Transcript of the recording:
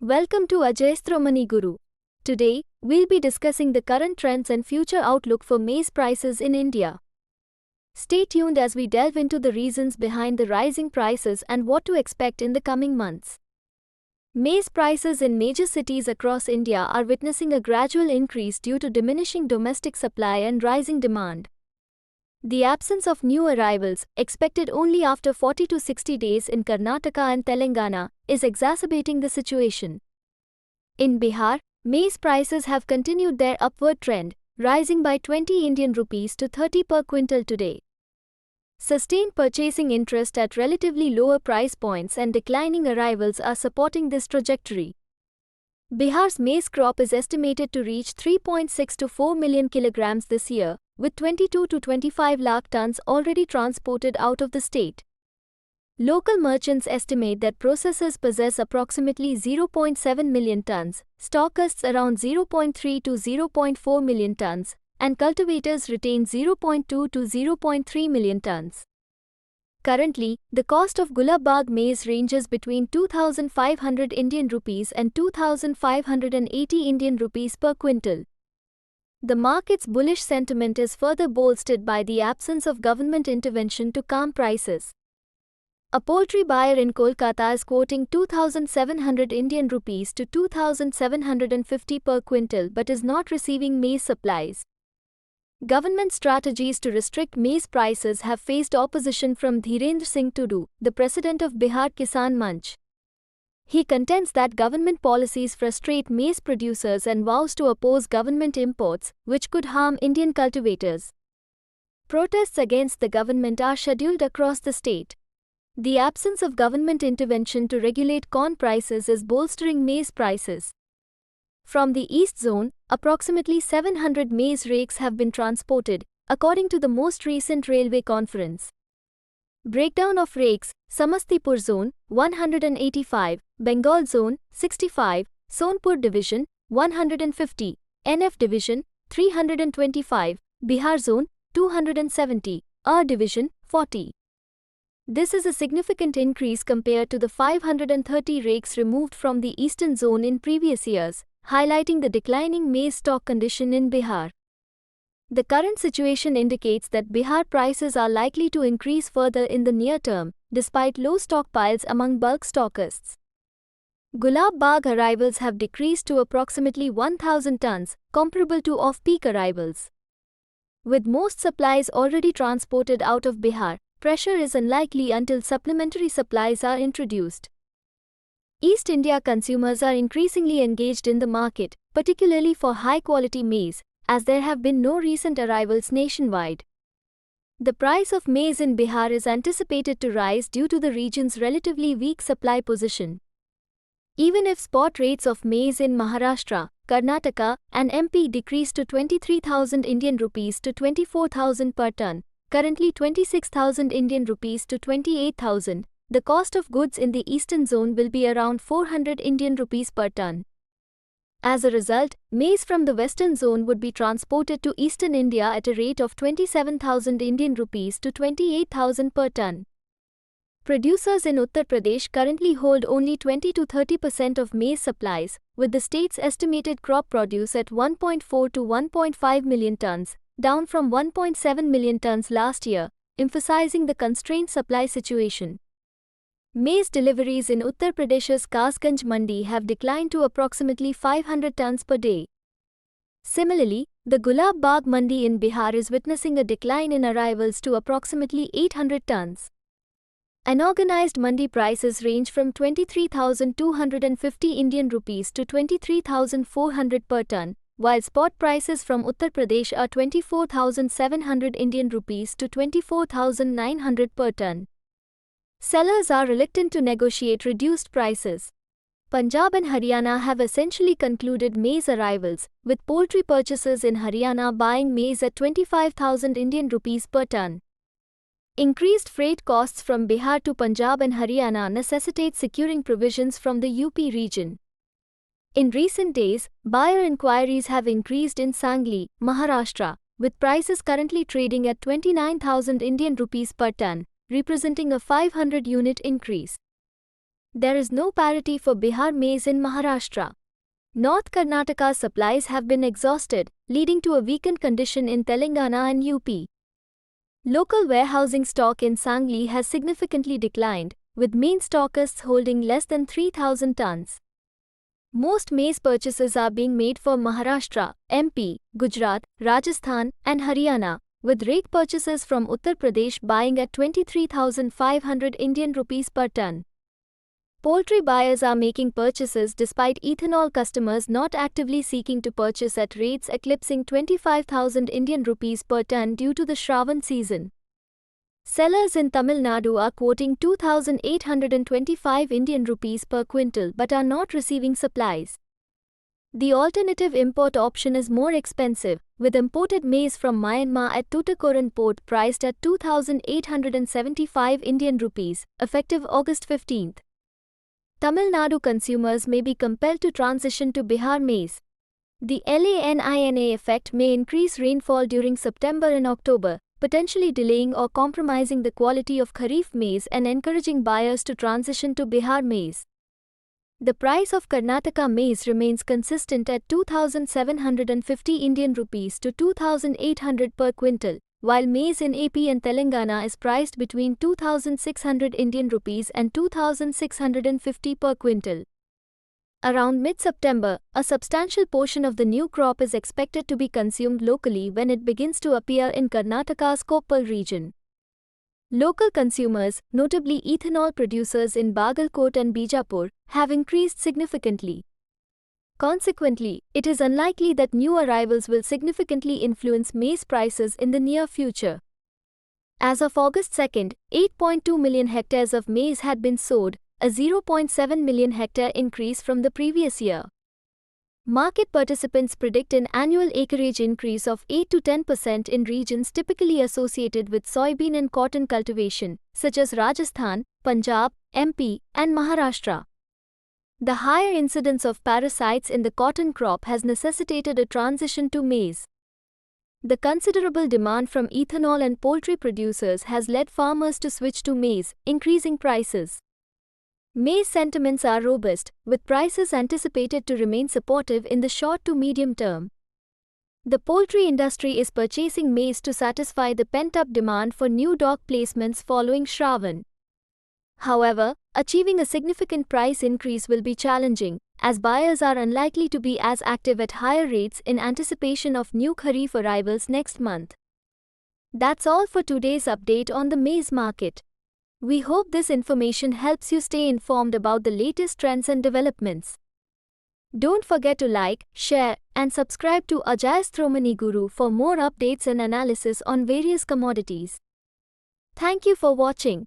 Welcome to Ajayastra Money Guru. Today, we'll be discussing the current trends and future outlook for maize prices in India. Stay tuned as we delve into the reasons behind the rising prices and what to expect in the coming months. Maize prices in major cities across India are witnessing a gradual increase due to diminishing domestic supply and rising demand. The absence of new arrivals, expected only after 40 to 60 days in Karnataka and Telangana, is exacerbating the situation. In Bihar, maize prices have continued their upward trend, rising by 20 Indian rupees to 30 per quintal today. Sustained purchasing interest at relatively lower price points and declining arrivals are supporting this trajectory. Bihar's maize crop is estimated to reach 3.6 to 4 million kilograms this year, with 22 to 25 lakh tons already transported out of the state. Local merchants estimate that processors possess approximately 0.7 million tons, stockists around 0.3 to 0.4 million tons, and cultivators retain 0.2 to 0.3 million tons. Currently, the cost of Gulab maize ranges between 2,500 Indian rupees and 2,580 Indian rupees per quintal. The market's bullish sentiment is further bolstered by the absence of government intervention to calm prices. A poultry buyer in Kolkata is quoting 2,700 Indian rupees to 2,750 per quintal but is not receiving maize supplies. Government strategies to restrict maize prices have faced opposition from Dhirendra Singh Tudu, the president of Bihar Kisan Manch. He contends that government policies frustrate maize producers and vows to oppose government imports, which could harm Indian cultivators. Protests against the government are scheduled across the state. The absence of government intervention to regulate corn prices is bolstering maize prices. From the East Zone, approximately 700 maize rakes have been transported, according to the most recent railway conference. Breakdown of rakes: Samastipur Zone, 185, Bengal Zone, 65, Sonpur Division, 150, NF Division, 325, Bihar Zone, 270, Division, 40. This is a significant increase compared to the 530 rakes removed from the Eastern Zone in previous years, highlighting the declining maize stock condition in Bihar. The current situation indicates that Bihar prices are likely to increase further in the near term, despite low stockpiles among bulk stockists. Gulab Bagh arrivals have decreased to approximately 1,000 tons, comparable to off-peak arrivals. With most supplies already transported out of Bihar, pressure is unlikely until supplementary supplies are introduced. East India consumers are increasingly engaged in the market, particularly for high-quality maize, as there have been no recent arrivals nationwide. The price of maize in Bihar is anticipated to rise due to the region's relatively weak supply position. Even if spot rates of maize in Maharashtra, Karnataka, and MP decreased to 23,000 Indian rupees to 24,000 per ton, currently 26,000 Indian rupees to 28,000, the cost of goods in the Eastern Zone will be around 400 Indian rupees per ton. As a result, maize from the Western Zone would be transported to Eastern India at a rate of 27,000 Indian rupees to 28,000 per ton. Producers in Uttar Pradesh currently hold only 20 to 30% of maize supplies, with the state's estimated crop produce at 1.4 to 1.5 million tons, down from 1.7 million tons last year, emphasizing the constrained supply situation. Maize deliveries in Uttar Pradesh's Kasganj Mandi have declined to approximately 500 tons per day. Similarly, the Gulab Bagh Mandi in Bihar is witnessing a decline in arrivals to approximately 800 tons. Unorganized mandi prices range from 23,250 Indian rupees to 23,400 per ton, while spot prices from Uttar Pradesh are 24,700 Indian rupees to 24,900 per ton. Sellers are reluctant to negotiate reduced prices. Punjab and Haryana have essentially concluded maize arrivals, with poultry purchasers in Haryana buying maize at 25,000 Indian rupees per ton. Increased freight costs from Bihar to Punjab and Haryana necessitate securing provisions from the UP region. In recent days, buyer inquiries have increased in Sangli, Maharashtra, with prices currently trading at 29,000 Indian rupees per ton, representing a 500-unit increase. There is no parity for Bihar maize in Maharashtra. North Karnataka's supplies have been exhausted, leading to a weakened condition in Telangana and UP. Local warehousing stock in Sangli has significantly declined, with main stockists holding less than 3,000 tons. Most maize purchases are being made for Maharashtra, MP, Gujarat, Rajasthan, and Haryana, with rake purchases from Uttar Pradesh buying at 23,500 Indian rupees per ton. Poultry buyers are making purchases despite ethanol customers not actively seeking to purchase at rates eclipsing 25,000 Indian rupees per ton due to the Shravan season. Sellers in Tamil Nadu are quoting 2,825 Indian rupees per quintal but are not receiving supplies. The alternative import option is more expensive, with imported maize from Myanmar at Tuticorin port priced at 2,875 Indian rupees, effective August 15. Tamil Nadu consumers may be compelled to transition to Bihar maize. The La Nina effect may increase rainfall during September and October, potentially delaying or compromising the quality of Kharif maize and encouraging buyers to transition to Bihar maize. The price of Karnataka maize remains consistent at 2,750 Indian rupees to 2,800 per quintal, while maize in AP and Telangana is priced between 2,600 Indian rupees and 2,650 per quintal. Around mid-September, a substantial portion of the new crop is expected to be consumed locally when it begins to appear in Karnataka's Koppal region. Local consumers, notably ethanol producers in Bagalkot and Bijapur, have increased significantly. Consequently, it is unlikely that new arrivals will significantly influence maize prices in the near future. As of August 2, 8.2 million hectares of maize had been sowed, a 0.7 million hectare increase from the previous year. Market participants predict an annual acreage increase of 8 to 10% in regions typically associated with soybean and cotton cultivation, such as Rajasthan, Punjab, MP, and Maharashtra. The higher incidence of parasites in the cotton crop has necessitated a transition to maize. The considerable demand from ethanol and poultry producers has led farmers to switch to maize, increasing prices. Maize sentiments are robust, with prices anticipated to remain supportive in the short to medium term. The poultry industry is purchasing maize to satisfy the pent-up demand for new dog placements following Shravan. However, achieving a significant price increase will be challenging, as buyers are unlikely to be as active at higher rates in anticipation of new Kharif arrivals next month. That's all for today's update on the maize market. We hope this information helps you stay informed about the latest trends and developments. Don't forget to like, share, and subscribe to Ajayasthomani Guru for more updates and analysis on various commodities. Thank you for watching.